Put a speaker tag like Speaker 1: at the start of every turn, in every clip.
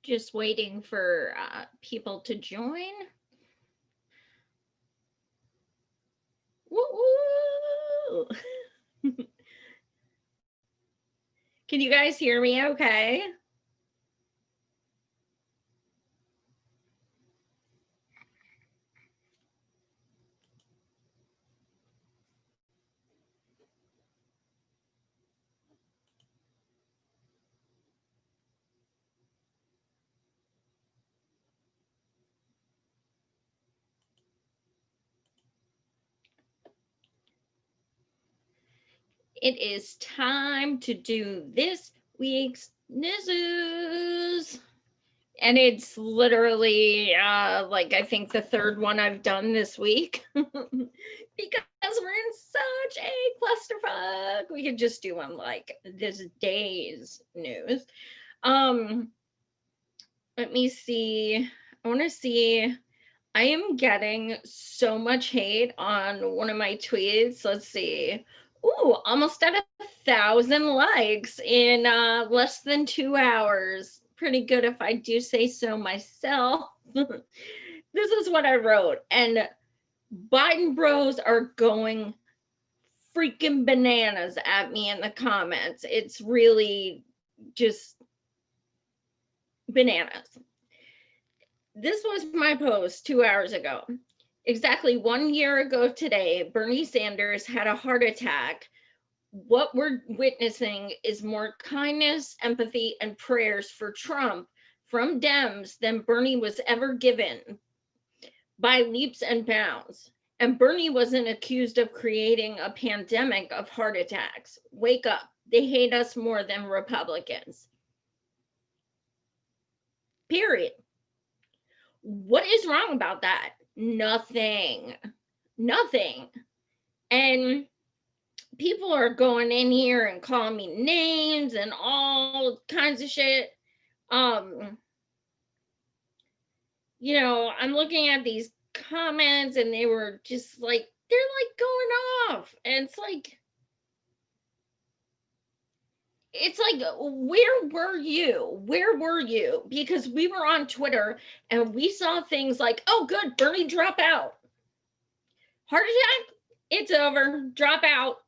Speaker 1: Just waiting for people to join. Woo! Can you guys hear me okay? It is time to do this week's news. And it's literally like I think the third one I've done this week because we're in such a clusterfuck. We could just do one like this day's news. Let me see. I want to see. I am getting so much hate on one of my tweets. Let's see. Ooh, almost at 1,000 likes in less than 2 hours. Pretty good if I do say so myself. This is what I wrote. And Biden bros are going freaking bananas at me in the comments. It's really just bananas. This was my post 2 hours ago. Exactly 1 year ago today, Bernie Sanders had a heart attack. What we're witnessing is more kindness, empathy, and prayers for Trump from Dems than Bernie was ever given by leaps and bounds. And Bernie wasn't accused of creating a pandemic of heart attacks. Wake up. They hate us more than Republicans. Period. What is wrong about that? Nothing. And people are going in here and calling me names and all kinds of shit. You know, I'm looking at these comments and they were just like, they're like going off. And it's like, where were you? Where were you? Because we were on Twitter and we saw things like, oh, good, Bernie drop out. Heart attack, it's over, drop out.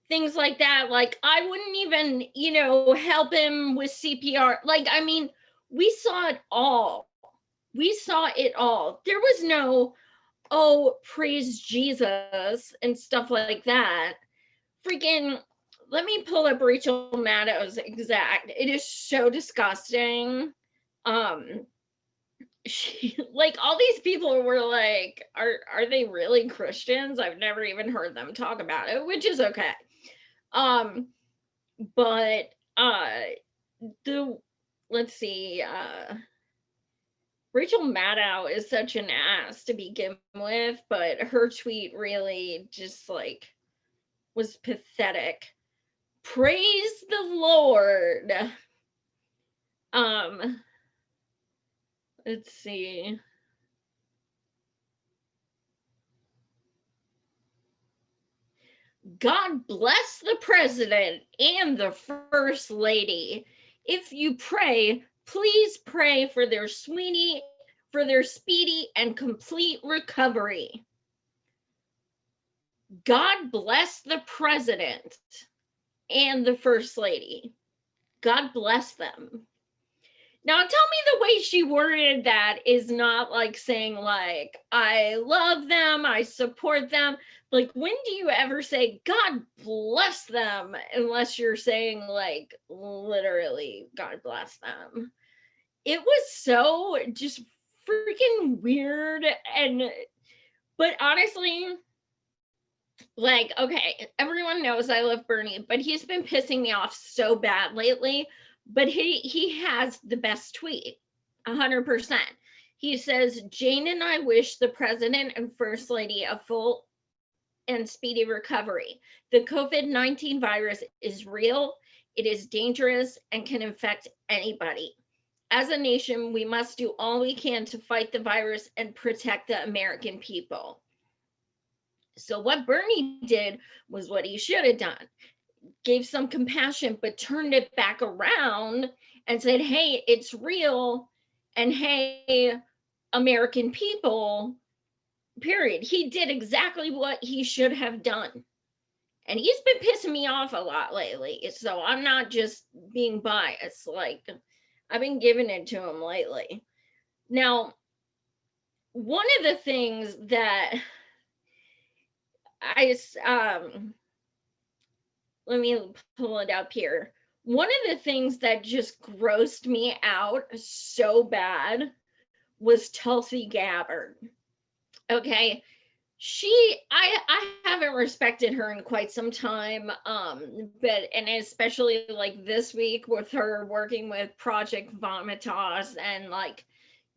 Speaker 1: Things like that. Like, I wouldn't even, you know, help him with CPR. Like, I mean, we saw it all. We saw it all. There was no, oh, praise Jesus and stuff like that. Freaking, let me pull up Rachel Maddow's exact. It is so disgusting. She, like, all these people were like, are they really Christians? I've never even heard them talk about it, which is okay. But let's see, Rachel Maddow is such an ass to begin with, but her tweet really just like was pathetic. Praise the Lord. Let's see. God bless the president and the first lady. If you pray, please pray for their speedy and complete recovery. God bless the president and the first lady. God bless them. Now, tell me the way she worded that is not like saying like, I love them, I support them. Like, when do you ever say God bless them unless you're saying like literally God bless them? It was so just freaking weird. But honestly, like, okay, everyone knows I love Bernie, but he's been pissing me off so bad lately. But he has the best tweet, 100%. He says, Jane and I wish the president and first lady a full and speedy recovery. The COVID-19 virus is real, it is dangerous, and can infect anybody. As a nation, we must do all we can to fight the virus and protect the American people. So what Bernie did was what he should have done. Gave some compassion, but turned it back around and said, hey, it's real. And hey, American people, period. He did exactly what he should have done. And he's been pissing me off a lot lately. So I'm not just being biased. Like, I've been giving it to him lately. Now, one of the things that let me pull it up here. One of the things that just grossed me out so bad was Tulsi Gabbard. Okay. I haven't respected her in quite some time. But and especially like this week with her working with Project Vomitas and like,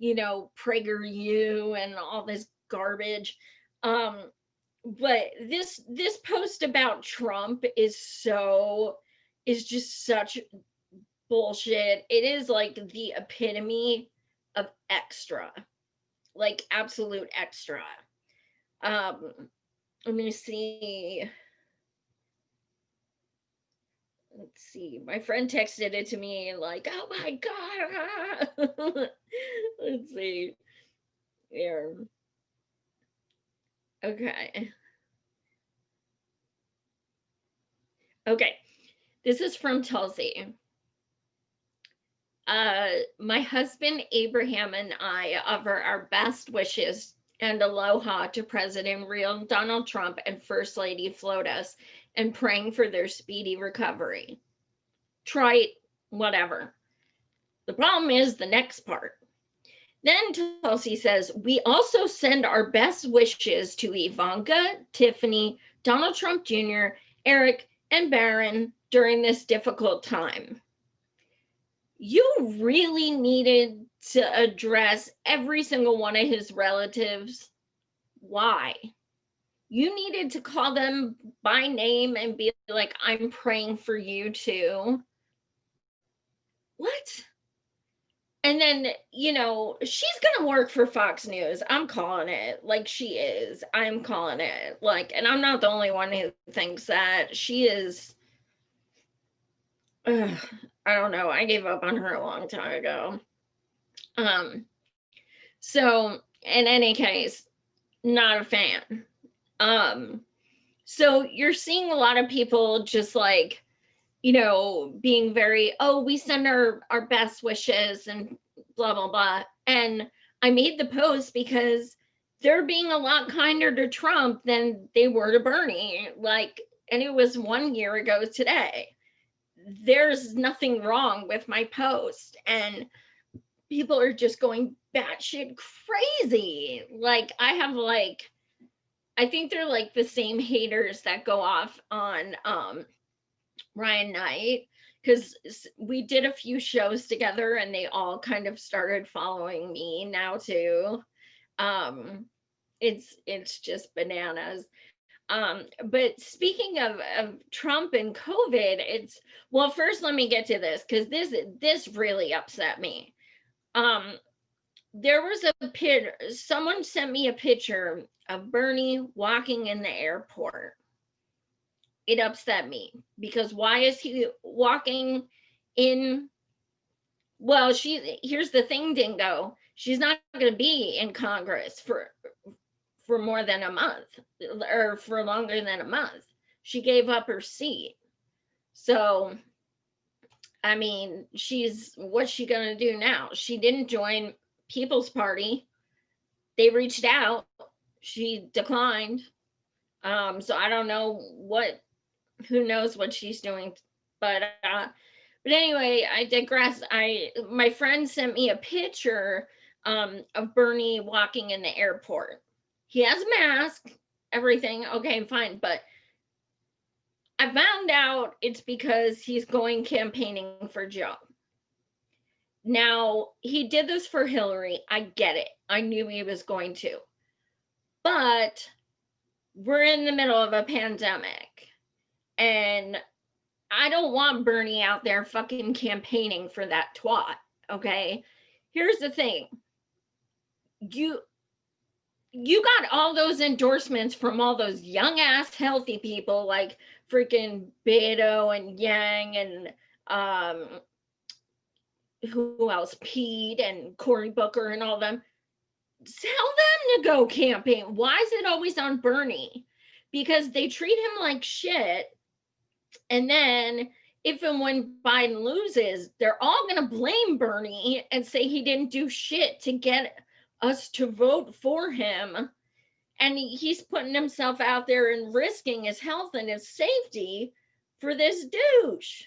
Speaker 1: PragerU and all this garbage. But this post about Trump is just such bullshit. It is like the epitome of extra, like absolute extra. Let me see. Let's see. My friend texted it to me like, oh my God. Let's see. Here. Okay. Okay. This is from Tulsi. My husband Abraham and I offer our best wishes and aloha to President real Donald Trump and First Lady Flotus and praying for their speedy recovery. Trite, whatever. The problem is the next part. Then Tulsi says, we also send our best wishes to Ivanka, Tiffany, Donald Trump Jr., Eric, and Barron during this difficult time. You really needed to address every single one of his relatives. Why? You needed to call them by name and be like, I'm praying for you too. What? And then, she's going to work for Fox News. I'm calling it. Like, she is. I'm calling it. Like, and I'm not the only one who thinks that. She is. I don't know. I gave up on her a long time ago. So in any case, not a fan. So you're seeing a lot of people just like, being very, oh, we send our best wishes and blah, blah, blah. And I made the post because they're being a lot kinder to Trump than they were to Bernie. Like, and it was 1 year ago today. There's nothing wrong with my post. And people are just going batshit crazy. Like, I think they're like the same haters that go off on Ryan Knight, because we did a few shows together and they all kind of started following me now too. It's just bananas. But speaking of Trump and COVID, well, first let me get to this because this really upset me. There was someone sent me a picture of Bernie walking in the airport. It upset me because why is he walking in? Well, here's the thing, Dingo. She's not going to be in Congress for more than a month or for longer than a month. She gave up her seat. So, I mean, what's she going to do now? She didn't join People's Party. They reached out. She declined. So I don't know who knows what she's doing, but anyway, I digress. My friend sent me a picture of Bernie walking in the airport. He has a mask, everything, okay, fine, but I found out it's because he's going campaigning for Joe. Now, he did this for Hillary. I get it. I knew he was going to. But we're in the middle of a pandemic. And I don't want Bernie out there fucking campaigning for that twat, okay? Here's the thing. You got all those endorsements from all those young ass healthy people like freaking Beto and Yang and who else? Pete and Cory Booker and all of them. Tell them to go campaign. Why is it always on Bernie? Because they treat him like shit. And then if and when Biden loses, they're all going to blame Bernie and say he didn't do shit to get us to vote for him. And he's putting himself out there and risking his health and his safety for this douche.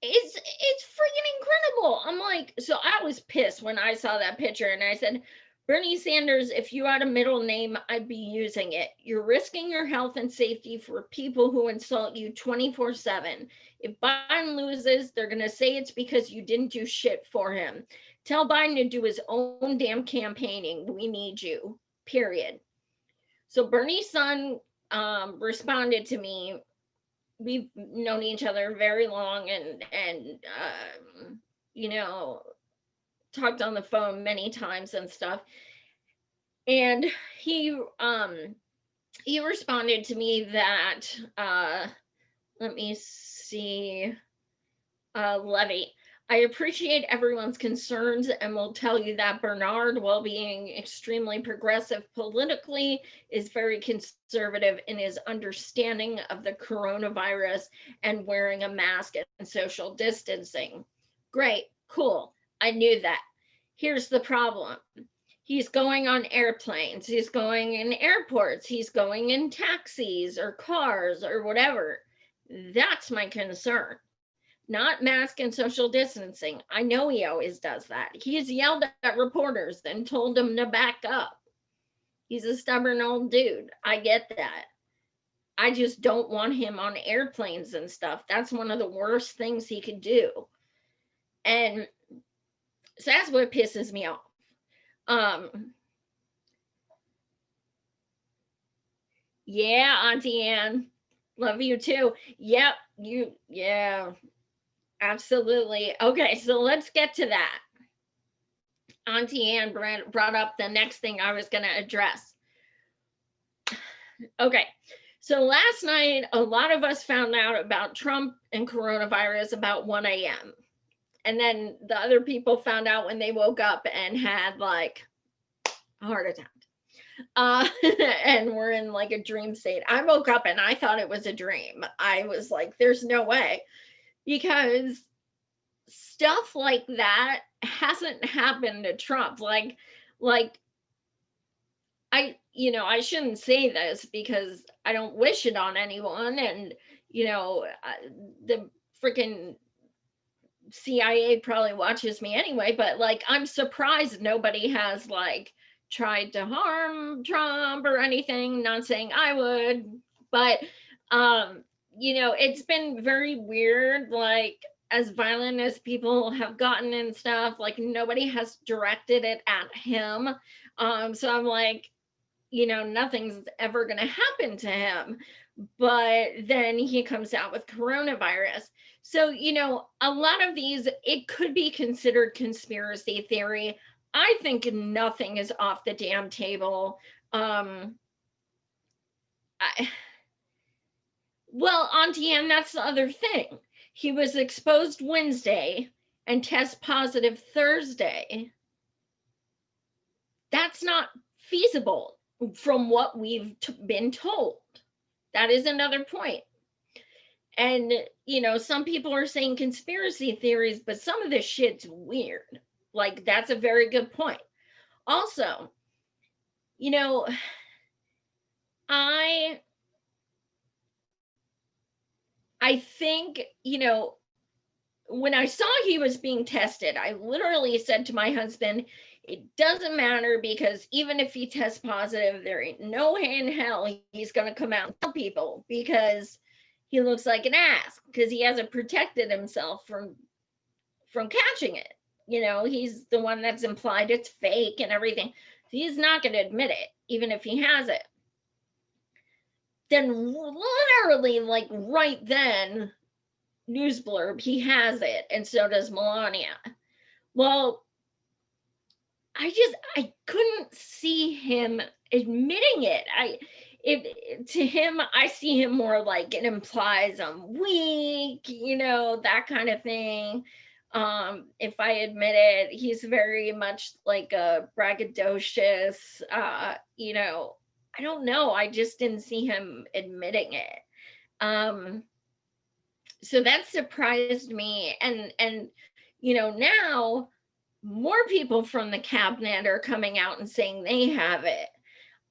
Speaker 1: It's freaking incredible. I'm like, so I was pissed when I saw that picture, and I said, Bernie Sanders, if you had a middle name, I'd be using it. You're risking your health and safety for people who insult you 24/7. If Biden loses, they're going to say it's because you didn't do shit for him. Tell Biden to do his own damn campaigning. We need you, period. So Bernie's son responded to me. We've known each other very long, and you know, talked on the phone many times and stuff. And he responded to me that let me see, Levy, I appreciate everyone's concerns and will tell you that Bernard, while being extremely progressive politically, is very conservative in his understanding of the coronavirus and wearing a mask and social distancing. Great, cool. I knew that. Here's the problem. He's going on airplanes, he's going in airports, he's going in taxis or cars or whatever. That's my concern. Not mask and social distancing. I know he always does that. He's yelled at reporters and told them to back up. He's a stubborn old dude. I get that. I just don't want him on airplanes and stuff. That's one of the worst things he could do. And so that's what pisses me off. Yeah, Auntie Ann, love you too. Yep, yeah, absolutely. Okay, so let's get to that. Auntie Ann brought up the next thing I was going to address. Okay, so last night, a lot of us found out about Trump and coronavirus about 1 a.m. And then the other people found out when they woke up and had like a heart attack. And we're in like a dream state. I woke up and I thought it was a dream. I was like, there's no way, because stuff like that hasn't happened to Trump. Like I shouldn't say this because I don't wish it on anyone, and the freaking CIA probably watches me anyway, but like I'm surprised nobody has like tried to harm Trump or anything. Not saying I would, but it's been very weird, like as violent as people have gotten and stuff, like nobody has directed it at him. So I'm like, nothing's ever going to happen to him. But then he comes out with coronavirus. So, a lot of these, it could be considered conspiracy theory. I think nothing is off the damn table. Well, Auntie Ann, that's the other thing. He was exposed Wednesday and test positive Thursday. That's not feasible from what we've been told. That is another point. And, some people are saying conspiracy theories, but some of this shit's weird. Like, that's a very good point. Also, I think, when I saw he was being tested, I literally said to my husband, it doesn't matter, because even if he tests positive, there ain't no way in hell he's going to come out and tell people, because he looks like an ass, because he hasn't protected himself from catching it. He's the one that's implied it's fake and everything. He's not going to admit it, even if he has it. Then literally, like right then, news blurb, he has it, and so does Melania. Well, I couldn't see him admitting it. To him, I see him more like it implies I'm weak, that kind of thing. If I admit it, he's very much like a braggadocious, I don't know. I just didn't see him admitting it. So that surprised me. And now more people from the cabinet are coming out and saying they have it.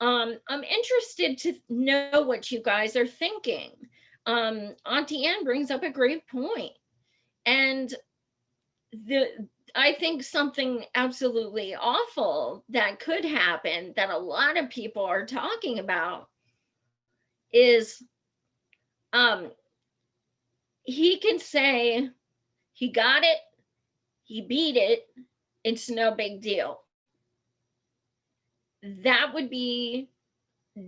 Speaker 1: I'm interested to know what you guys are thinking. Auntie Anne brings up a great point. And I think something absolutely awful that could happen that a lot of people are talking about is he can say he got it, he beat it, it's no big deal. That would be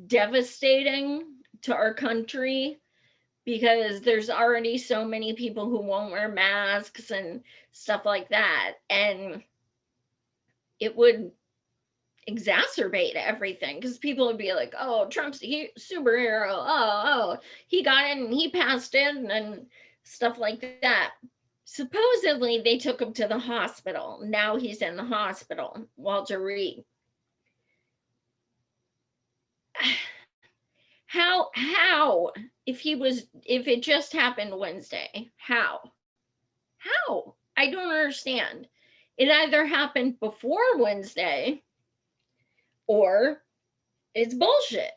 Speaker 1: devastating to our country because there's already so many people who won't wear masks and stuff like that. And it would exacerbate everything because people would be like, oh, Trump's a superhero. Oh, he got it and he passed it and stuff like that. Supposedly they took him to the hospital. Now he's in the hospital, Walter Reed. How if it just happened Wednesday, how I don't understand. It either happened before Wednesday or it's bullshit.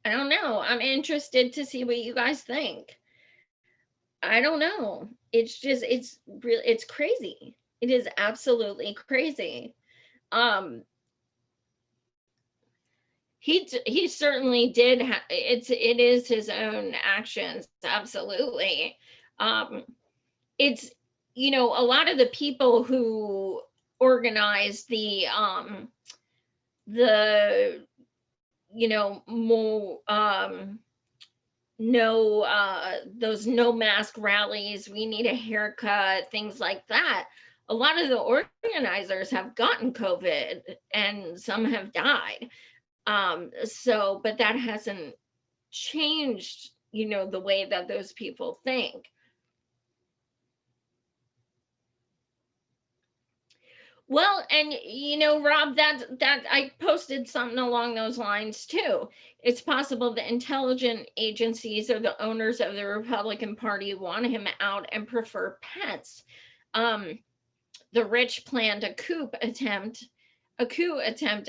Speaker 1: I don't know. I'm interested to see what you guys think. I don't know. It's crazy. It is absolutely crazy. He certainly did it is his own actions, absolutely. It's a lot of the people who organized the more those no mask rallies, we need a haircut, things like that. A lot of the organizers have gotten COVID and some have died. But that hasn't changed, the way that those people think. Well, and Rob, that I posted something along those lines too. It's possible the intelligence agencies or the owners of the Republican Party want him out and prefer Pence. The rich planned a coup attempt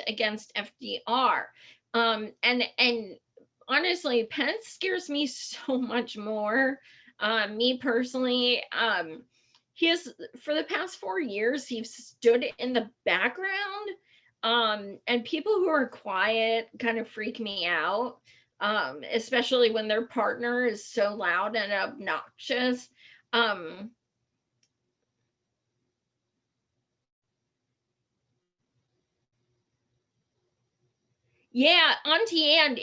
Speaker 1: against FDR. And honestly, Pence scares me so much more. Me personally, he has, for the past 4 years, he's stood in the background. And people who are quiet kind of freak me out, especially when their partner is so loud and obnoxious. Yeah, Auntie Anne,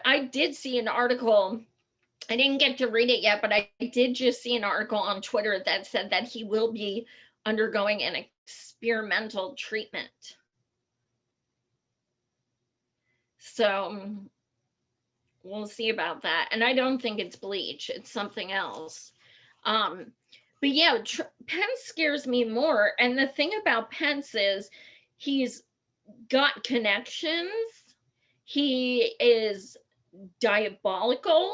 Speaker 1: I did see an article. I didn't get to read it yet, but I did just see an article on Twitter that said that he will be undergoing an experimental treatment. So we'll see about that. And I don't think it's bleach, it's something else. But yeah, Pence scares me more. And the thing about Pence is he's got connections. He is diabolical.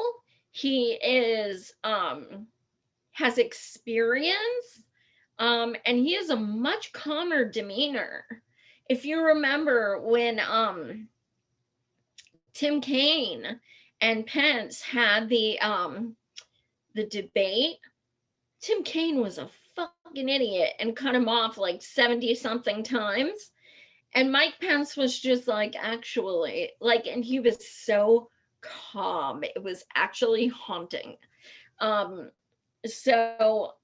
Speaker 1: He is has experience, and he has a much calmer demeanor. If you remember when Tim Kaine and Pence had the debate, Tim Kaine was a fucking idiot and cut him off like 70 something times. And Mike Pence was just like, actually, like, and he was so calm. It was actually haunting. So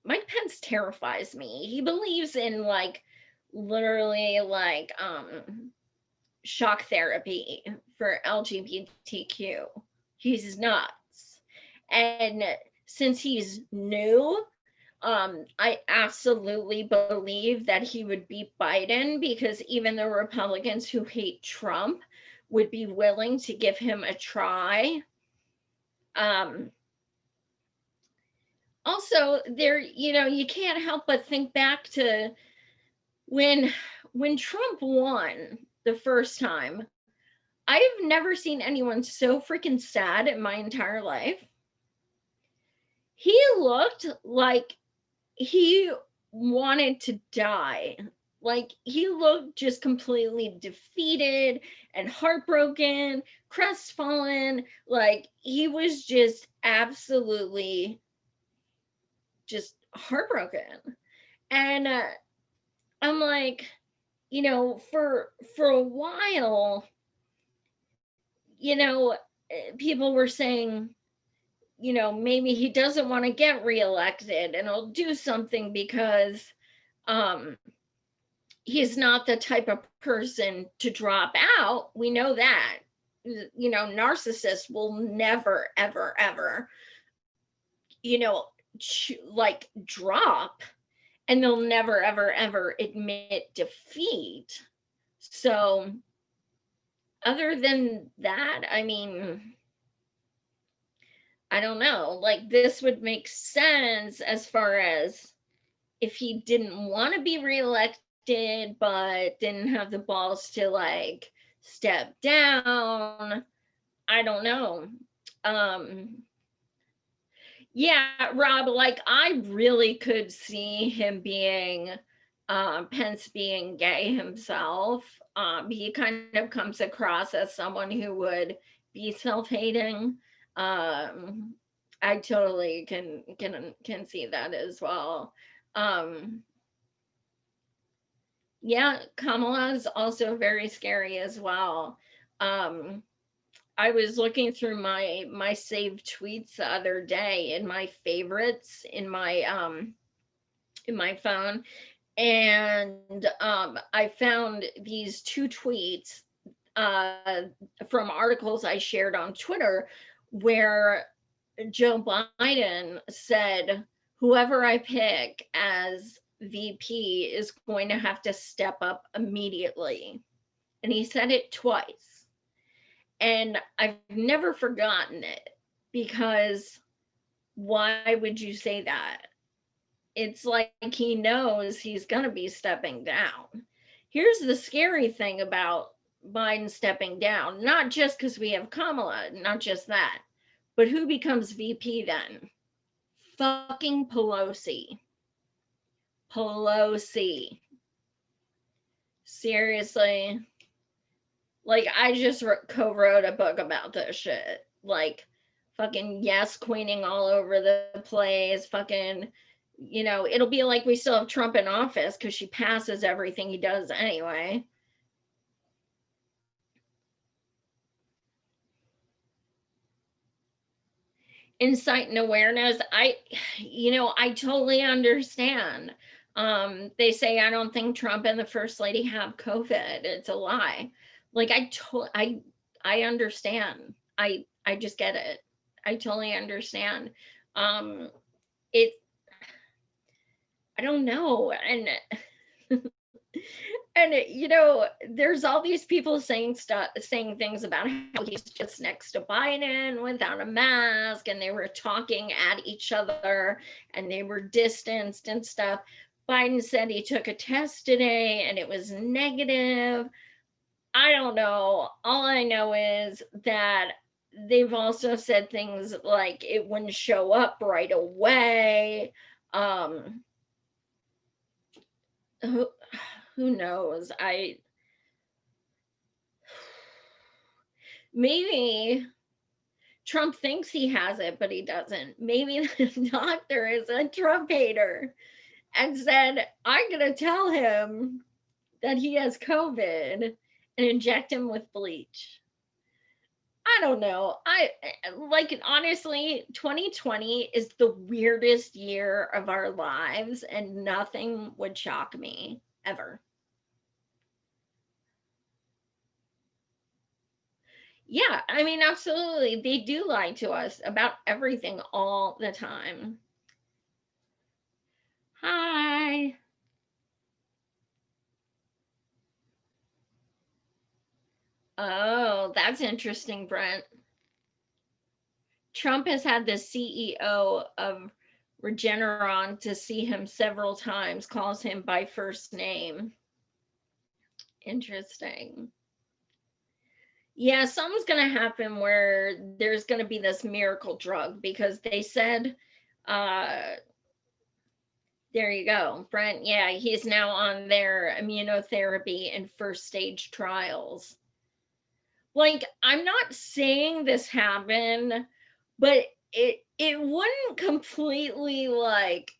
Speaker 1: Mike Pence terrifies me. He believes in like literally like shock therapy for LGBTQ. He's nuts. And since he's new, I absolutely believe that he would beat Biden because even the Republicans who hate Trump would be willing to give him a try. Also, there, you can't help but think back to when Trump won the first time. I have never seen anyone so freaking sad in my entire life. He looked like he wanted to die. Like he looked just completely defeated and heartbroken, crestfallen. Like he was just absolutely just heartbroken. And I'm like, for a while, people were saying, maybe he doesn't want to get reelected and he'll do something because um, he's not the type of person to drop out. We know that. Narcissists will never, ever, ever, like drop, and they'll never, ever, ever admit defeat. So, other than that, I mean, I don't know. Like, this would make sense as far as if he didn't want to be reelected, but didn't have the balls to like step down. I don't know. Um, yeah, Rob, like I really could see him being Pence being gay himself. He kind of comes across as someone who would be self-hating. Um, I totally can see that as well. Um, yeah, Kamala is also very scary as well. Um, I was looking through my saved tweets the other day in my favorites in my phone, and I found these two tweets uh, from articles I shared on Twitter where Joe Biden said, whoever I pick as VP is going to have to step up immediately. And he said it twice. And I've never forgotten it, because why would you say that? It's like he knows he's going to be stepping down. Here's the scary thing about Biden stepping down, not just because we have Kamala, not just that, but who becomes VP then? Fucking Pelosi. Pelosi. Seriously. Like, I just co-wrote a book about this shit. Like, fucking yes queening all over the place. Fucking, it'll be like we still have Trump in office because she passes everything he does anyway. Insight and awareness, I totally understand. They say I don't think Trump and the first lady have COVID. It's a lie. Like I understand. I just get it. I totally understand. um it I don't know. And and there's all these people saying things about how he's just next to Biden without a mask, and they were talking at each other and they were distanced and stuff. Biden said he took a test today and it was negative. I don't know. All I know is that they've also said things like it wouldn't show up right away. um who knows? Maybe Trump thinks he has it, but he doesn't. Maybe the doctor is a Trump hater and said, I'm going to tell him that he has COVID and inject him with bleach. I don't know. Honestly, 2020 is the weirdest year of our lives, and nothing would shock me ever. Yeah, I mean, absolutely. They do lie to us about everything all the time. Hi. Oh, that's interesting, Brent. Trump has had the CEO of Regeneron to see him several times, calls him by first name. Interesting. Yeah, something's going to happen where there's going to be this miracle drug, because they said, there you go, Brent. Yeah, he's now on their immunotherapy and first stage trials. Like, I'm not saying this happened, but it wouldn't completely, like,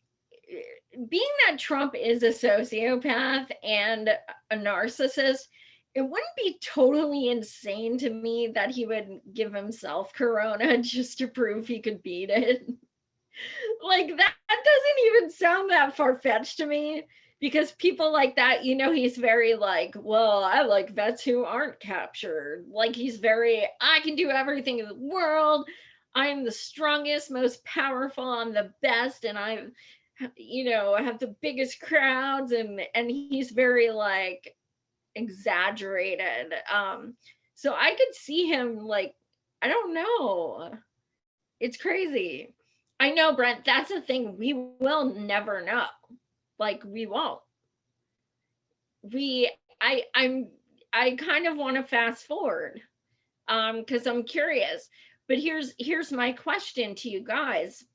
Speaker 1: being that Trump is a sociopath and a narcissist, it wouldn't be totally insane to me that he would give himself corona just to prove he could beat it. Like, that doesn't even sound that far-fetched to me, because people like that, he's very like, well, I like vets who aren't captured. Like, he's very, I can do everything in the world. I'm the strongest, most powerful, I'm the best, and I have the biggest crowds, and he's very, like, exaggerated. So I could see him, like, I don't know. It's crazy. I know, Brent, that's the thing. We will never know. Like, we won't. I kind of want to fast forward, because I'm curious. But here's my question to you guys.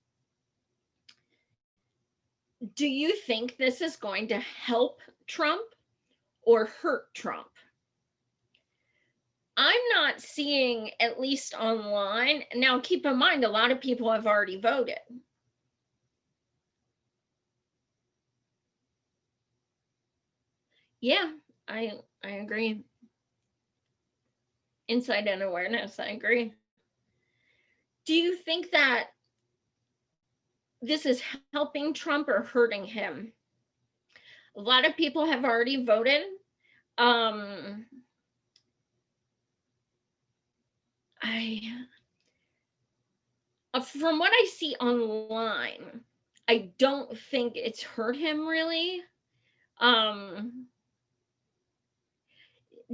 Speaker 1: Do you think this is going to help Trump or hurt Trump? I'm not seeing, at least online. Now, keep in mind, a lot of people have already voted. Yeah, I agree. Insight and awareness, I agree. Do you think that this is helping Trump or hurting him? A lot of people have already voted. From what I see online, I don't think it's hurt him really.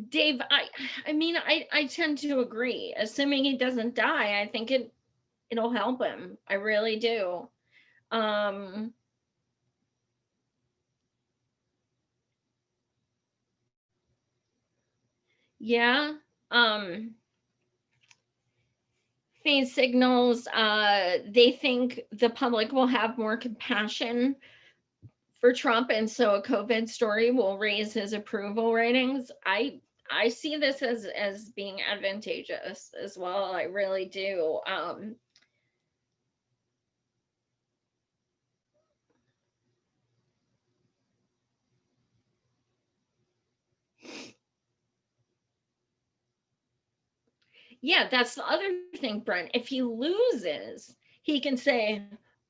Speaker 1: Dave, I tend to agree. Assuming he doesn't die, I think it'll help him. I really do. Yeah. Faint signals, they think the public will have more compassion for Trump, and so a COVID story will raise his approval ratings. I see this as being advantageous as well. I really do. Yeah, that's the other thing, Brent. If he loses, he can say,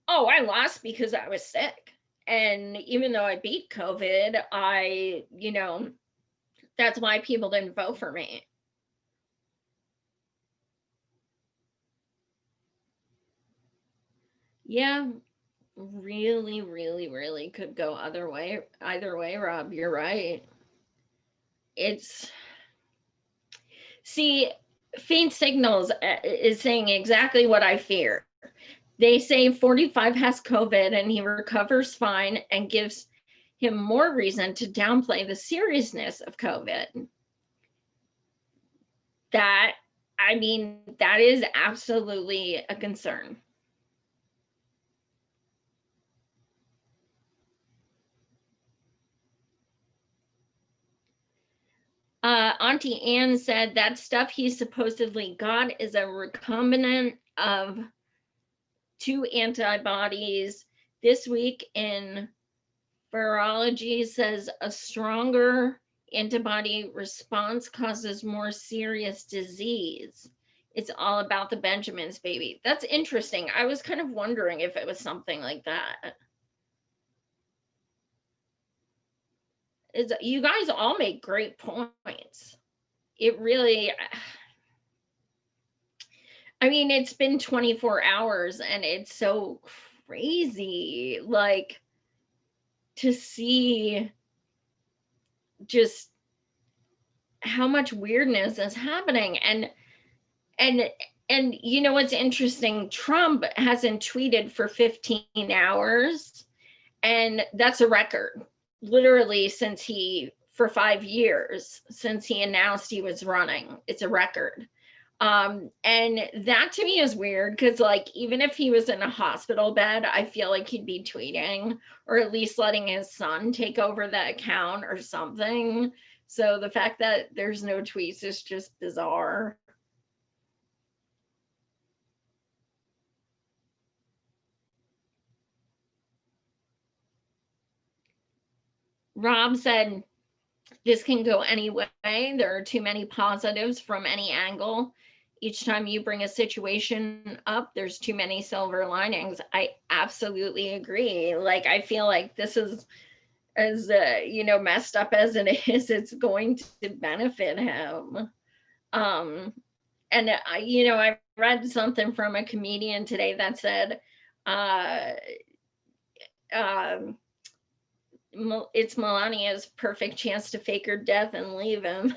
Speaker 1: oh, I lost because I was sick. And even though I beat COVID, that's why people didn't vote for me. Yeah, really, really, really could go either way, Rob. You're right. It's, see, faint signals is saying exactly what I fear. They say 45 has COVID and he recovers fine, and gives him more reason to downplay the seriousness of COVID. That is absolutely a concern. Auntie Anne said that stuff he supposedly got is a recombinant of 2 antibodies. This week in virology says a stronger antibody response causes more serious disease. It's all about the Benjamins, baby. That's interesting. I was kind of wondering if it was something like that. You guys all make great points. It really, it's been 24 hours and it's so crazy, like, to see just how much weirdness is happening. And And you know what's interesting? Trump hasn't tweeted for 15 hours, and that's a record. Literally for 5 years, since he announced he was running. It's a record. And that to me is weird because, like, even if he was in a hospital bed, I feel like he'd be tweeting, or at least letting his son take over the account or something. So the fact that there's no tweets is just bizarre. Rob said, this can go any way. There are too many positives from any angle. Each time you bring a situation up, there's too many silver linings. I absolutely agree. Like, I feel like this is, as messed up as it is, it's going to benefit him. And I read something from a comedian today that said, uh, um, it's Melania's perfect chance to fake her death and leave him.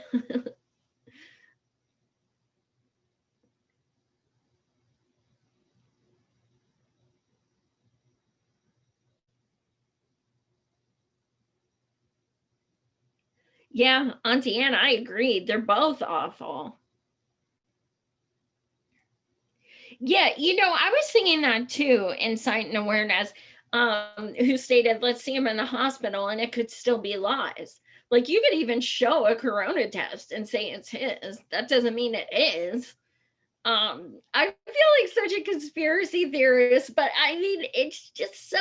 Speaker 1: Yeah, Auntie Anne, I agree. They're both awful. Yeah, I was thinking that too, Insight and Awareness, who stated, let's see him in the hospital and it could still be lies. Like, you could even show a corona test and say it's his. That doesn't mean it is. I feel like such a conspiracy theorist, but I mean, it's just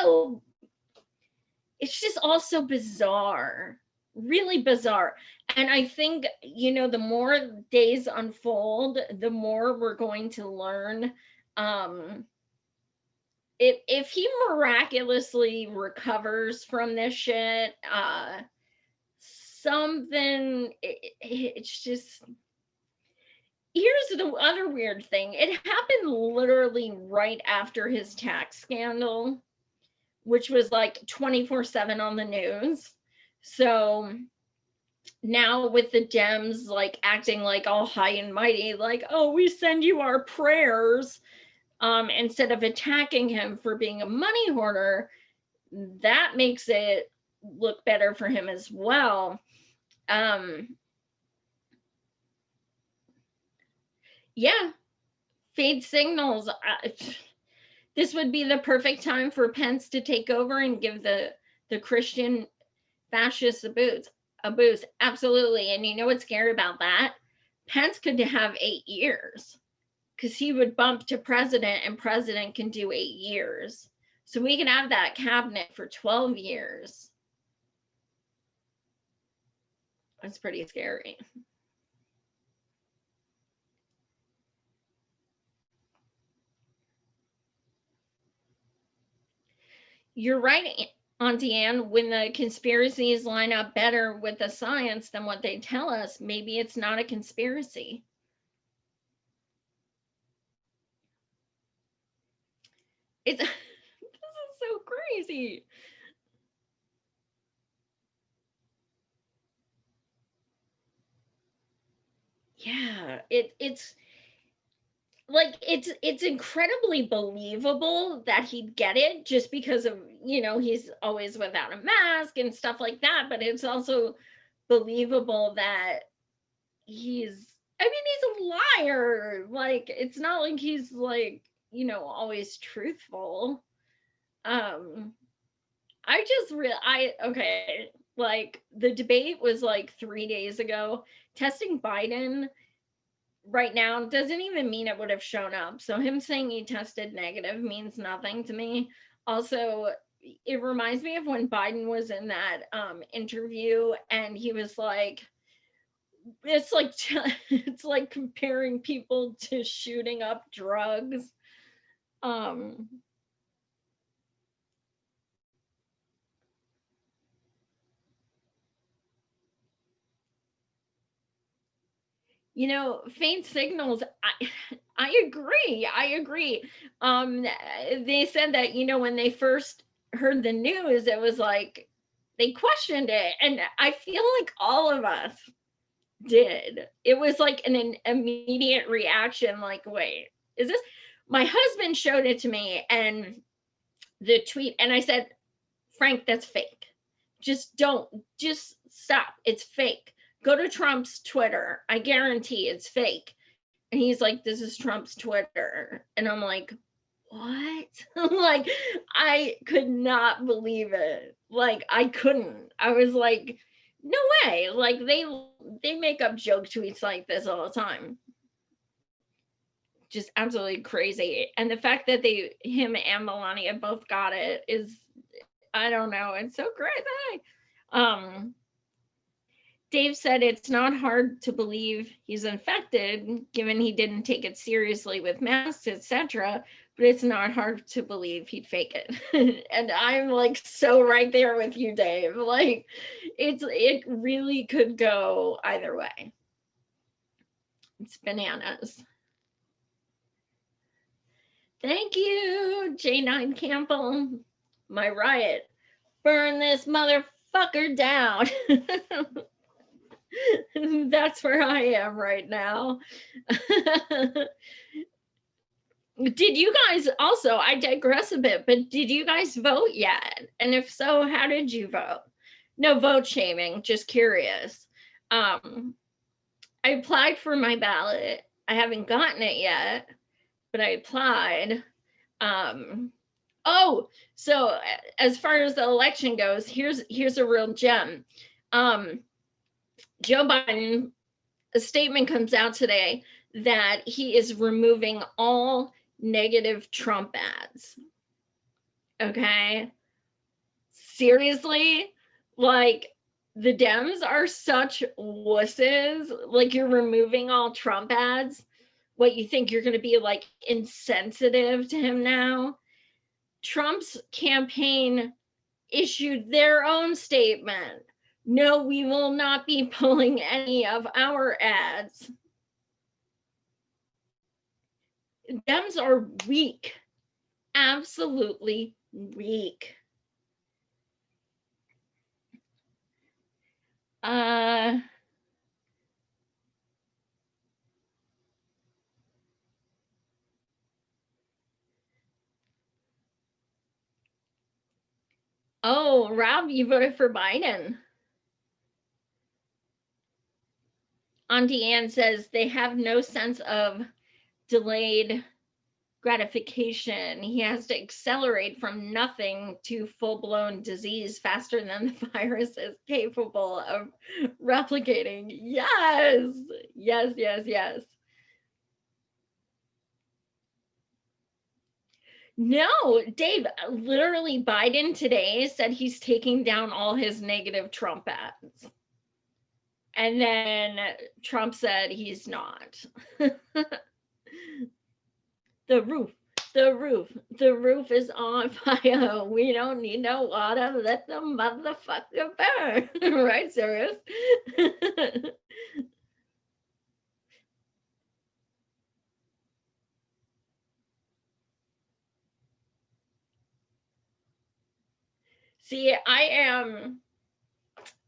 Speaker 1: all so bizarre, really bizarre. And I think, the more days unfold, the more we're going to learn. If he miraculously recovers from this shit, it's just, here's the other weird thing. It happened literally right after his tax scandal, which was like 24/7 on the news. So now with the Dems like acting like all high and mighty, like, oh, we send you our prayers, instead of attacking him for being a money hoarder, that makes it look better for him as well. Yeah, fade signals. This would be the perfect time for Pence to take over and give the Christian fascists a boost. Absolutely. And you know what's scary about that? Pence could have 8 years, because he would bump to president, and president can do 8 years. So we can have that cabinet for 12 years. That's pretty scary. You're right, Auntie Anne. When the conspiracies line up better with the science than what they tell us, maybe it's not a conspiracy. It's this is so crazy. Yeah, it's like, it's incredibly believable that he'd get it, just because of, he's always without a mask and stuff like that. But it's also believable that he's a liar. Like, it's not like he's like, always truthful. um okay, like, the debate was like 3 days ago. Testing Biden right now doesn't even mean it would have shown up. So him saying he tested negative means nothing to me. Also, it reminds me of when Biden was in that interview, and he was like, it's like it's like comparing people to shooting up drugs. Um faint signals. I agree. They said that, when they first heard the news, it was like they questioned it, and I feel like all of us did. It was like an immediate reaction, like, wait, is this? My husband showed it to me and the tweet, and I said, Frank, that's fake. Just stop. It's fake. Go to Trump's Twitter. I guarantee it's fake. And he's like, this is Trump's Twitter. And I'm like, what? Like, I could not believe it. Like, I couldn't. I was like, no way. Like, they make up joke tweets like this all the time. Just absolutely crazy. And the fact that him and Melania both got it is, I don't know, it's so crazy. Dave said it's not hard to believe he's infected, given he didn't take it seriously with masks, etc. But it's not hard to believe he'd fake it. And I'm like so right there with you, Dave. Like, it really could go either way. It's bananas. Thank you, J9 Campbell. My riot. Burn this motherfucker down. That's where I am right now. Did you guys also, I digress a bit, but did you guys vote yet? And if so, how did you vote? No vote shaming, just curious. I applied for my ballot. I haven't gotten it yet, but I applied. Oh, so as far as the election goes, here's a real gem. Joe Biden, a statement comes out today that he is removing all negative Trump ads. Okay? Seriously? Like, the Dems are such wusses. Like, you're removing all Trump ads. What, you think you're going to be like insensitive to him now? Trump's campaign issued their own statement. No, we will not be pulling any of our ads. Dems are weak, absolutely weak. Oh, Rob, you voted for Biden. Auntie Anne says they have no sense of delayed gratification. He has to accelerate from nothing to full-blown disease faster than the virus is capable of replicating. Yes, yes, yes, yes. No, Dave, literally Biden today said he's taking down all his negative Trump ads. And then Trump said he's not. The roof is on fire. We don't need no water. Let the motherfucker burn. Right, serious? See, I am,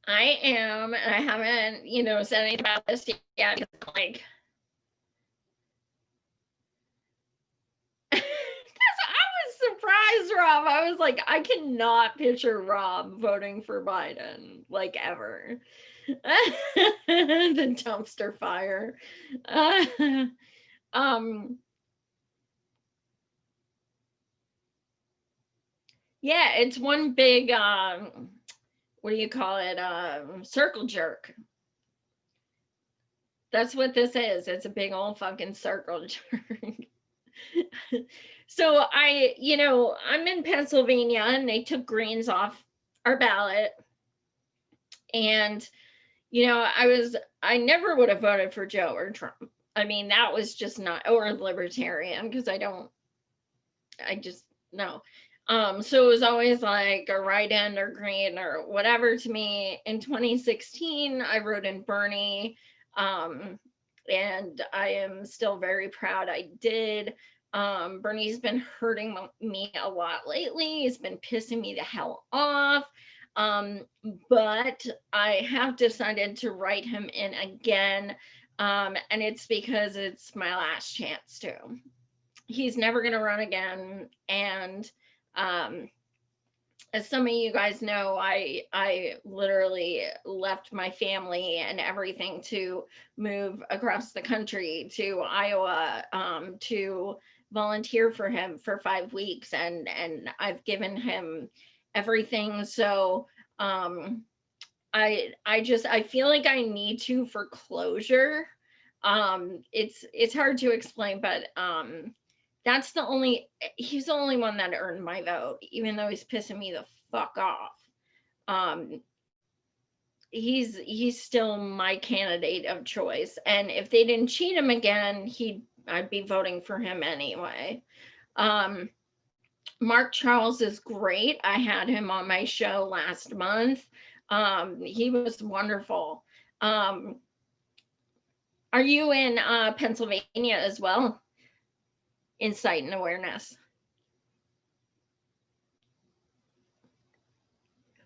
Speaker 1: and I haven't, said anything about this yet. Like, surprised, Rob. I was like, I cannot picture Rob voting for Biden, like, ever. The dumpster fire. Yeah, it's one big, what do you call it? Circle jerk. That's what this is. It's a big old fucking circle jerk. So I'm in Pennsylvania and they took Greens off our ballot. And, I never would have voted for Joe or Trump. I mean, that was just not, or Libertarian, because no. So it was always like a write-in or Green or whatever to me. In 2016, I wrote in Bernie, and I am still very proud I did. Bernie's been hurting me a lot lately. He's been pissing me the hell off. But I have decided to write him in again. And it's because it's my last chance to. he's never going to run again. And as some of you guys know, I literally left my family and everything to move across the country to Iowa, to volunteer for him for 5 weeks, and I've given him everything. So I feel like I need to for closure. It's hard to explain, but that's the only he's the only one that earned my vote, even though he's pissing me the fuck off. Um, he's still my candidate of choice, and if they didn't cheat him again, I'd be voting for him anyway. Um, Mark Charles is great. I had him on my show last month. He was wonderful. Are you in Pennsylvania as well? Insight and awareness.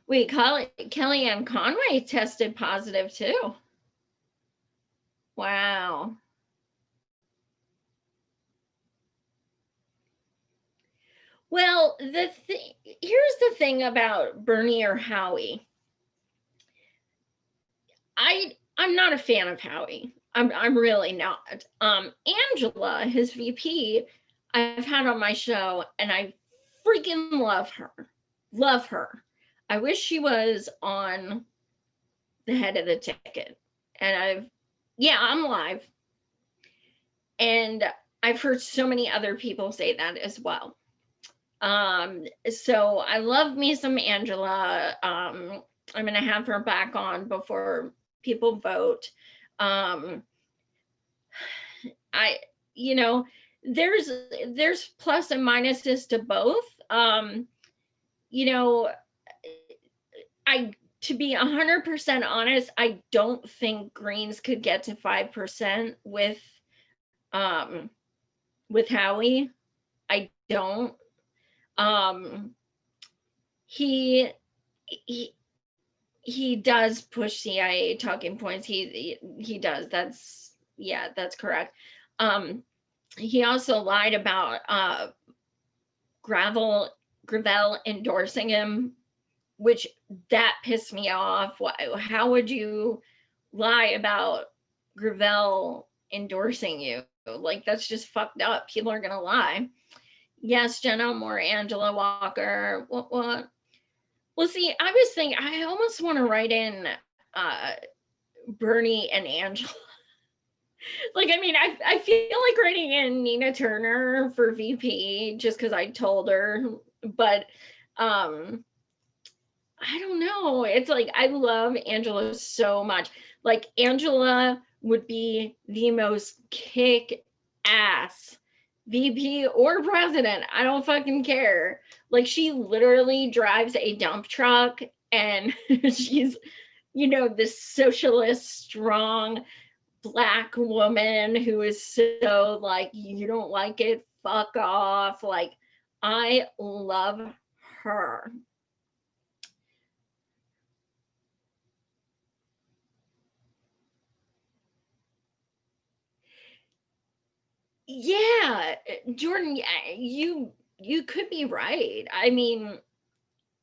Speaker 1: Wait, Kellyanne Conway tested positive too. Wow. Well, here's the thing about Bernie or Howie. I'm not a fan of Howie. I'm really not. Angela, his VP, I've had on my show, and I freaking love her. Love her. I wish she was on the head of the ticket. And I'm live. And I've heard so many other people say that as well. So I love me some Angela. I'm going to have her back on before people vote. You know, there's plus and minuses to both. You know, to be 100% honest, I don't think Greens could get to 5% with Howie. I don't. He does push CIA talking points. He does. That's correct. He also lied about Gravel endorsing him, which that pissed me off. How would you lie about Gravel endorsing you? Like, that's just fucked up. People are gonna lie. Yes, Jenna Moore, Angela Walker. What? Well, see, I was thinking I almost want to write in Bernie and Angela. Like, I mean, I feel like writing in Nina Turner for VP just because I told her, but I don't know. It's like I love Angela so much. Like, Angela would be the most kick-ass VP or president. I don't fucking care. Like, she literally drives a dump truck, and she's, this socialist, strong Black woman who is so like, you don't like it, fuck off. Like, I love her. Yeah, Jordan, you could be right. I mean,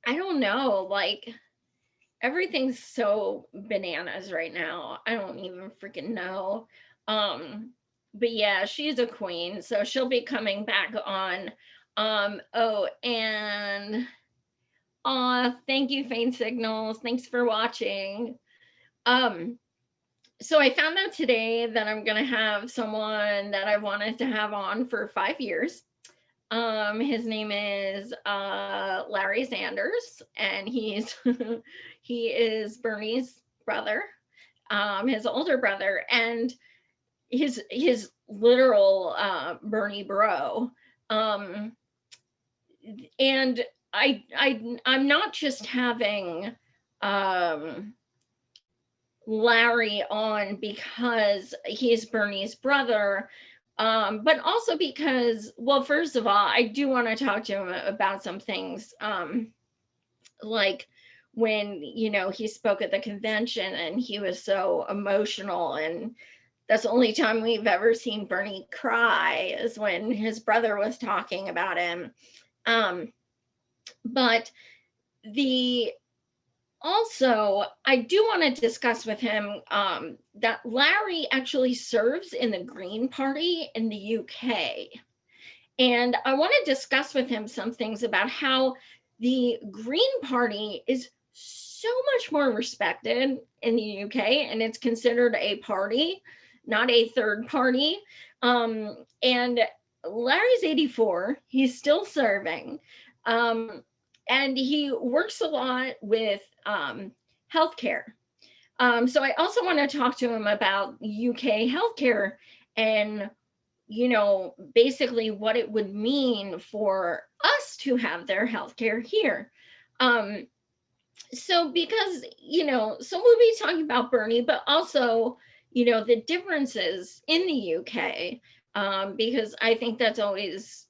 Speaker 1: I don't know, like, everything's so bananas right now. I don't even freaking know. But yeah, she's a queen, so she'll be coming back on. Oh, and thank you, Faint Signals. Thanks for watching. So I found out today that I'm gonna have someone that I wanted to have on for 5 years. His name is Larry Sanders, and he is Bernie's brother, his older brother, and his literal Bernie bro. And I'm not just having Larry on because he's Bernie's brother, but also because, well, first of all, I do want to talk to him about some things, like when, he spoke at the convention and he was so emotional, and That's the only time we've ever seen Bernie cry, is when his brother was talking about him. But also, I do want to discuss with him that Larry actually serves in the Green Party in the UK. And I want to discuss with him some things about how the Green Party is so much more respected in the UK, and it's considered a party, not a third party. And Larry's 84, he's still serving. And he works a lot with healthcare. So I also want to talk to him about UK healthcare and, basically what it would mean for us to have their healthcare here. So because, so we'll be talking about Bernie, but also, the differences in the UK, because I think that's always,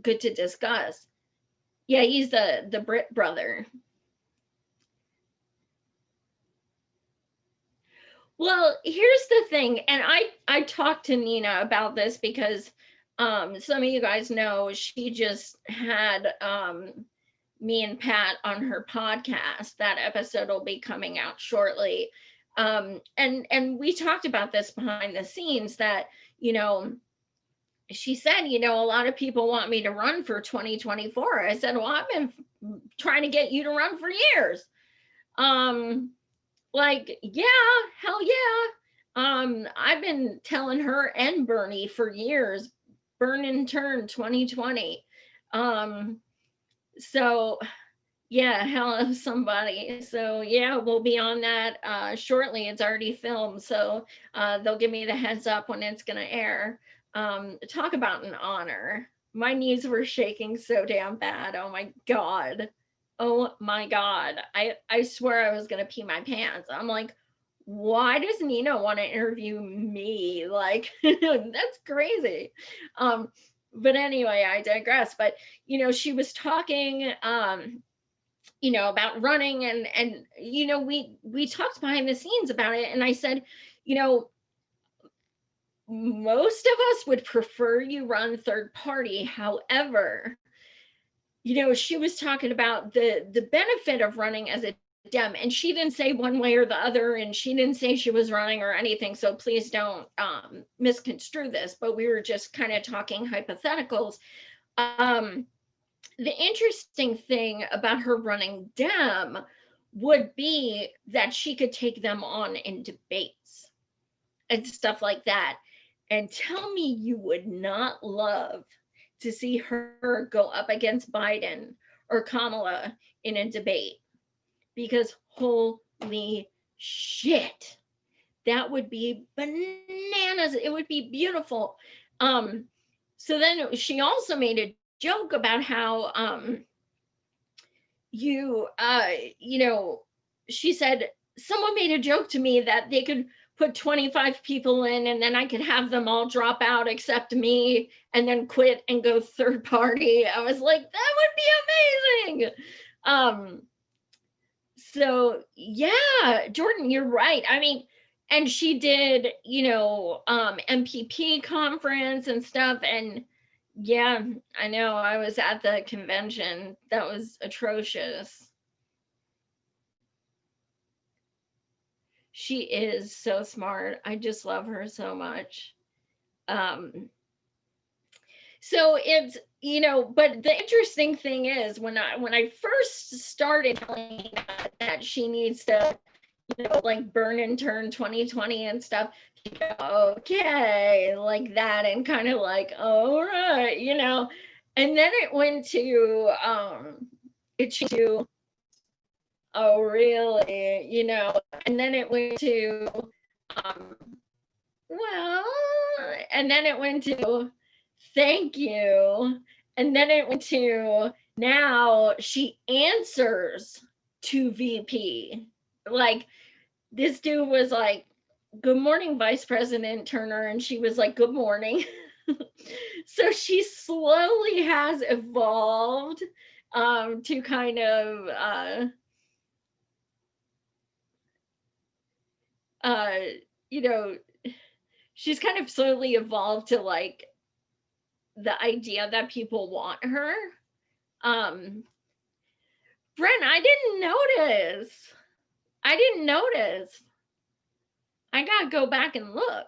Speaker 1: good to discuss. Yeah, he's the Brit brother. Well, here's the thing, and I talked to Nina about this because some of you guys know she just had me and Pat on her podcast. That episode will be coming out shortly. And we talked about this behind the scenes, that, she said, a lot of people want me to run for 2024. I said, well, I've been trying to get you to run for years. Like, yeah, hell yeah. I've been telling her and Bernie for years, burn and turn 2020. So yeah, hell of somebody. So yeah, we'll be on that shortly. It's already filmed, so they'll give me the heads up when it's gonna air. Talk about an honor. My knees were shaking so damn bad. Oh my God. Oh my God. I swear I was gonna pee my pants. I'm like, why does Nina want to interview me? Like, that's crazy. But anyway, I digress. But she was talking about running, and we talked behind the scenes about it, and I said, most of us would prefer you run third party. However, she was talking about the benefit of running as a Dem, and she didn't say one way or the other, and she didn't say she was running or anything, so please don't misconstrue this, but we were just kind of talking hypotheticals. The interesting thing about her running Dem would be that she could take them on in debates and stuff like that. And tell me you would not love to see her go up against Biden or Kamala in a debate, because holy shit, that would be bananas. It would be beautiful. So then she also made a joke about how she said someone made a joke to me that they could put 25 people in and then I could have them all drop out except me and then quit and go third party. I was like, that would be amazing. So yeah, Jordan, you're right. I mean, and she did, MPP conference and stuff. And yeah, I know, I was at the convention. That was atrocious. She is so smart. I just love her so much. So it's, but the interesting thing is when I first started telling that she needs to, like burn and turn 2020 and stuff, she go, okay, like that, and kind of like, all right, and then it went to oh really, and then it went to well, and then it went to thank you, and then it went to now she answers to VP. Like, this dude was like, good morning, Vice President Turner, and she was like, good morning. So she slowly has evolved to kind of uh, you know, she's kind of slowly evolved to like the idea that people want her. Um, Brent, I didn't notice. I didn't notice. I gotta go back and look.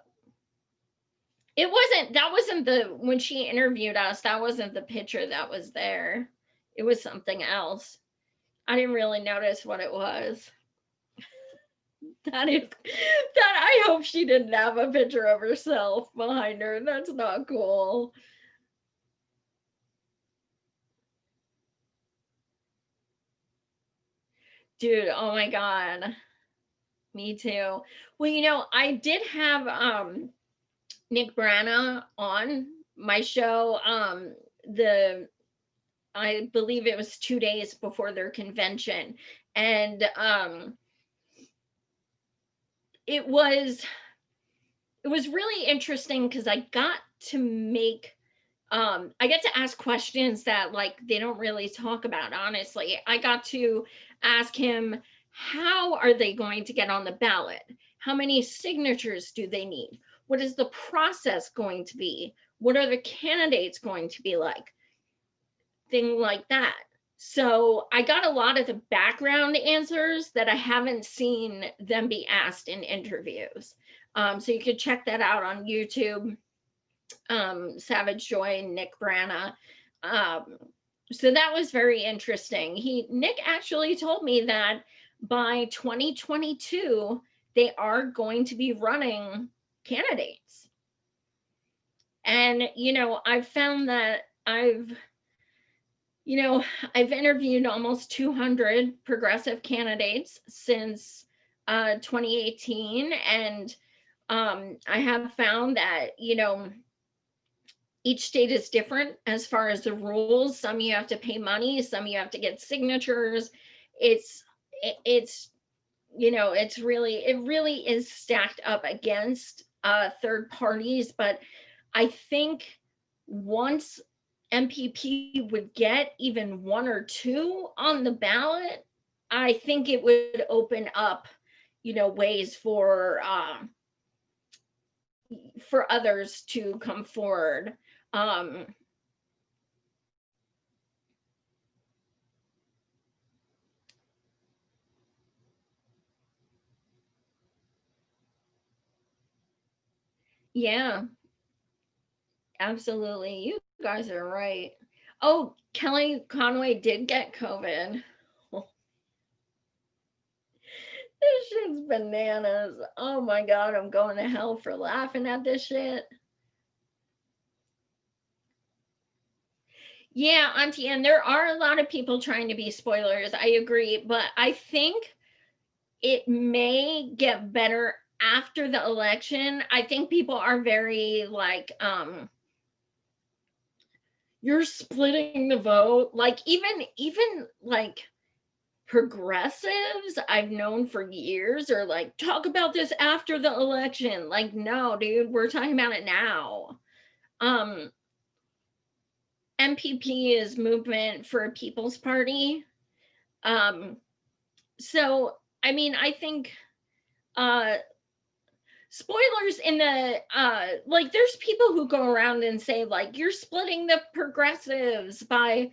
Speaker 1: That wasn't when she interviewed us, that wasn't the picture that was there. It was something else. I didn't really notice what it was. That I hope she didn't have a picture of herself behind her. That's not cool. Dude, oh my God. Me too. Well, I did have Nick Branagh on my show. The I believe it was 2 days before their convention. And it was really interesting because I get to ask questions that like they don't really talk about, honestly. I got to ask him, how are they going to get on the ballot? How many signatures do they need? What is the process going to be? What are the candidates going to be like? Thing like that. So I got a lot of the background answers that I haven't seen them be asked in interviews. So you could check that out on YouTube. Savage Joy and Nick Branagh. Um, so that was very interesting. Nick actually told me that by 2022, they are going to be running candidates. And, I've found that I've interviewed almost 200 progressive candidates since 2018. And I have found that, each state is different as far as the rules. Some you have to pay money, some you have to get signatures. It's it really is stacked up against third parties. But I think once MPP would get even one or two on the ballot, I think it would open up, ways for others to come forward. Um, yeah, absolutely. You guys are right. Oh, Kelly Conway did get COVID. This shit's bananas. Oh my God, I'm going to hell for laughing at this shit. Yeah, Auntie, and there are a lot of people trying to be spoilers. I agree, but I think it may get better after the election. I think people are very like, you're splitting the vote. Like even like progressives I've known for years are like, talk about this after the election. Like, no, dude, we're talking about it now. MPP is Movement for a People's Party. So I mean, I think uh spoilers in the like there's people who go around and say like, you're splitting the progressives by,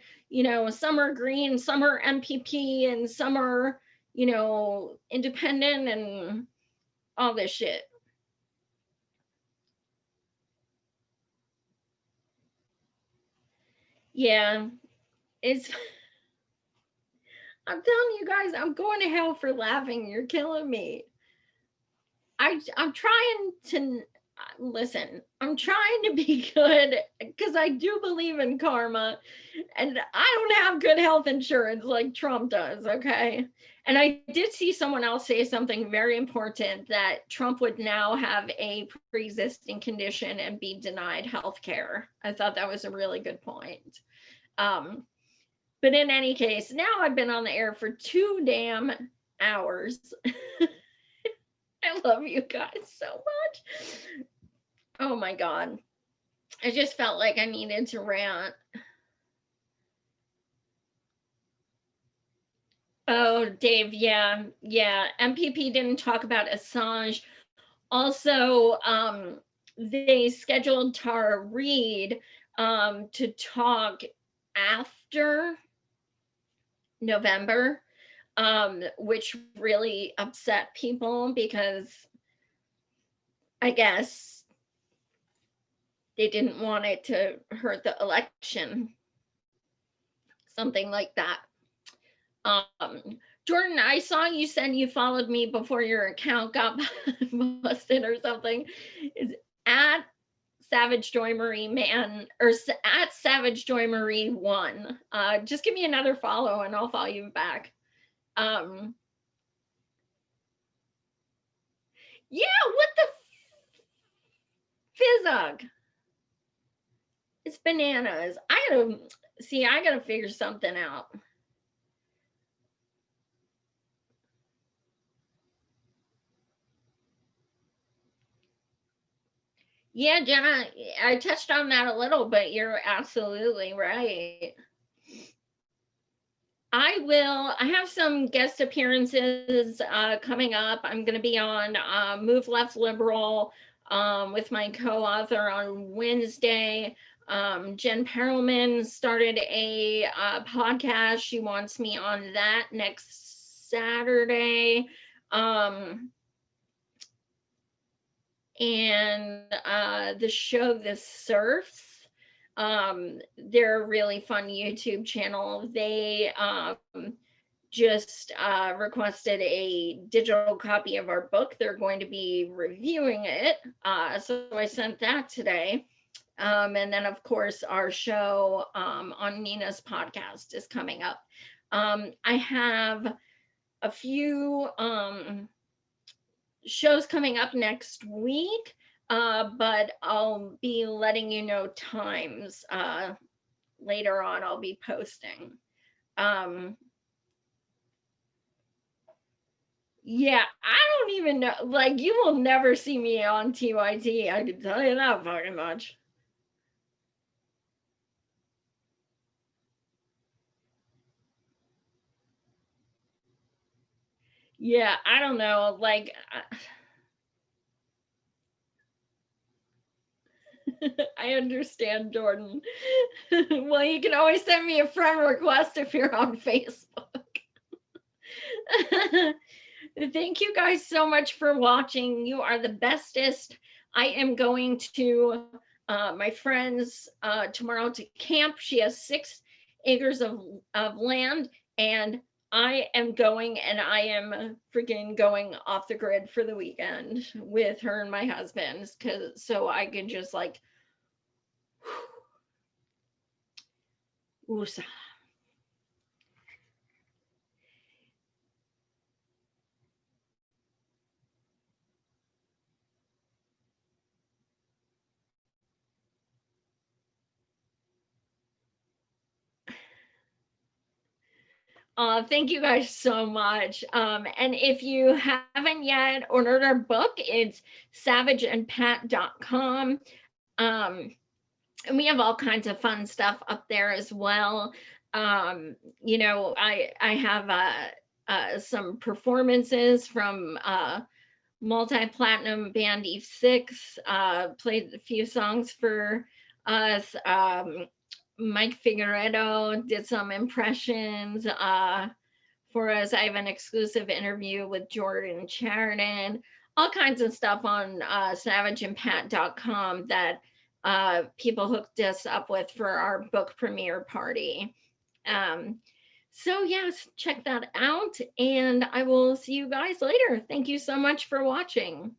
Speaker 1: some are green, some are MPP, and some are, independent, and all this shit. Yeah, it's I'm telling you guys, I'm going to hell for laughing. You're killing me. I'm trying to listen. I'm trying to be good because I do believe in karma, and I don't have good health insurance like Trump does. Okay. And I did see someone else say something very important, that Trump would now have a pre-existing condition and be denied health care. I thought that was a really good point. But in any case, now I've been on the air for 2 damn hours. I love you guys so much. Oh my God. I just felt like I needed to rant. Oh, Dave, yeah, yeah. MPP didn't talk about Assange. Also, they scheduled Tara Reid to talk after November, which really upset people because I guess they didn't want it to hurt the election, something like that. Jordan, I saw you said you followed me before your account got busted or something. Is at Savage Joy Marie Mann or at Savage Joy Marie 1. Just give me another follow and I'll follow you back. Yeah, what the fizzug? It's bananas. I gotta figure something out. Yeah, Jenna, I touched on that a little, but you're absolutely right. I have some guest appearances coming up. I'm going to be on Move Left Liberal with my co-author on Wednesday. Jen Perelman started a podcast. She wants me on that next Saturday. And the show The Surfs. They're a really fun YouTube channel. They just requested a digital copy of our book. They're going to be reviewing it. So I sent that today. And then, of course, our show on Nina's podcast is coming up. I have a few shows coming up next week, but I'll be letting you know times later on. I'll be posting. Yeah, I don't even know. Like, you will never see me on TYT. I can tell you that fucking much. Yeah, I don't know. Like, I understand, Jordan. Well, you can always send me a friend request if you're on Facebook. Thank you guys so much for watching. You are the bestest. I am going to my friend's tomorrow to camp. She has 6 acres of land, and I am going, and I am freaking going off the grid for the weekend with her and my husband, so I can just like woosah. Thank you guys so much. And if you haven't yet ordered our book, it's savageandpat.com. And we have all kinds of fun stuff up there as well. I have some performances from multi-platinum band Eve 6, played a few songs for us. Mike Figueredo did some impressions for us. I have an exclusive interview with Jordan Sheridan, all kinds of stuff on savageandpat.com that people hooked us up with for our book premiere party. So yes, check that out, and I will see you guys later. Thank you so much for watching.